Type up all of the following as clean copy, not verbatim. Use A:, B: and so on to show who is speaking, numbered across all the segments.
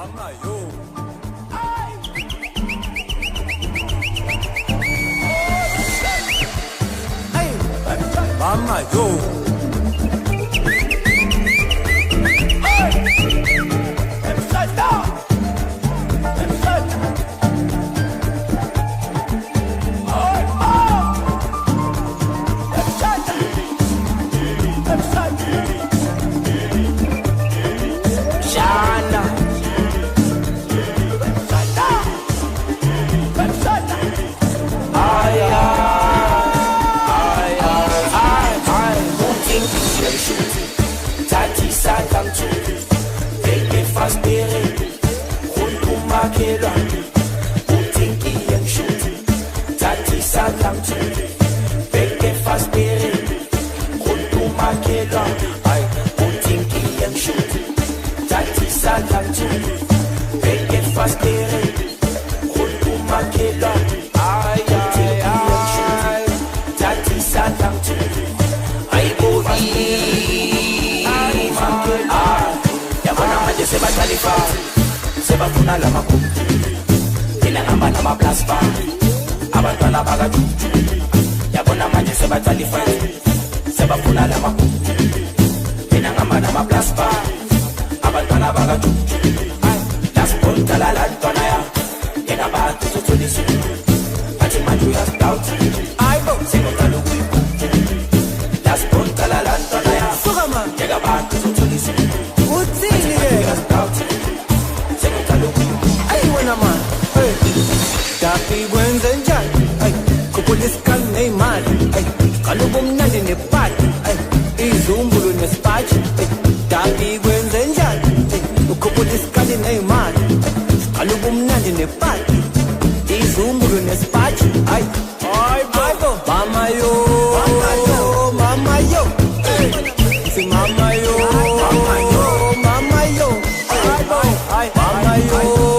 A: mama yo. Hey, mama yo.
B: Sebafuna la makubu ina ngamba nama plasma abantwana bakajuju yabona manje sebathanda ifansi sebafuna la makubu ina ngamba nama plasma abantwana bakajuju lasibonta la lantwana ya yena bantu tutulisi athi manje uyastout ayibo sekothala ukuyibu lasibonta la lantwana ya sukama yena bantu tutulisi uthini ke
A: Tapi wenze njani ay kupoliska neimali ay kalubo mnandi nepati ay izumbulu nespachi ay tapi wenze njani ay kupoliska neimali kalubo mnandi nepati izumbulu nespachi ay bo mama yo mama yo si mama yo mama yo mama yo ay mama yo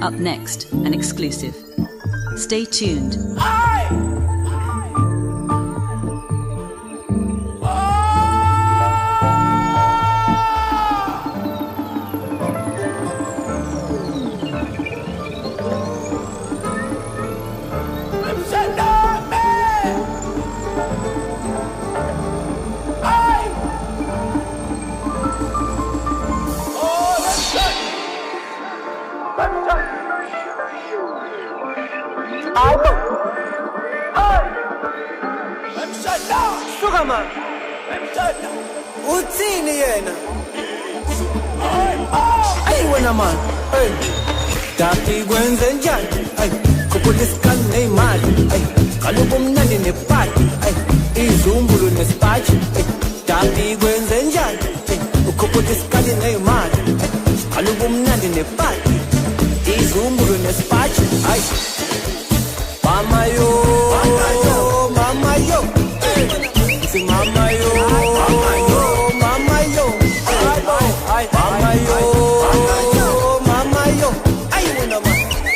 C: Up next, an exclusive. Stay tuned.
A: Uthini yena ayiwena man hey tapi kwenze njani ay kupoliska neimali ay kalubo mnandi nepati ay izumbulu nespachi ay tapi kwenze njani ay kupoliska neimali ay kalubo mnandi nepati izumbulu nespachi ay mama yo mama yo si mama yo mama yo mama yo ay mama yo mama yo ay wena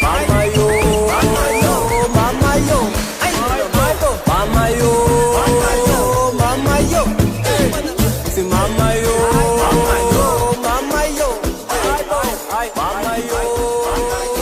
A: mama yo mama yo mama yo ay mama yo mama yo si mama yo mama yo mama yo ay mama yo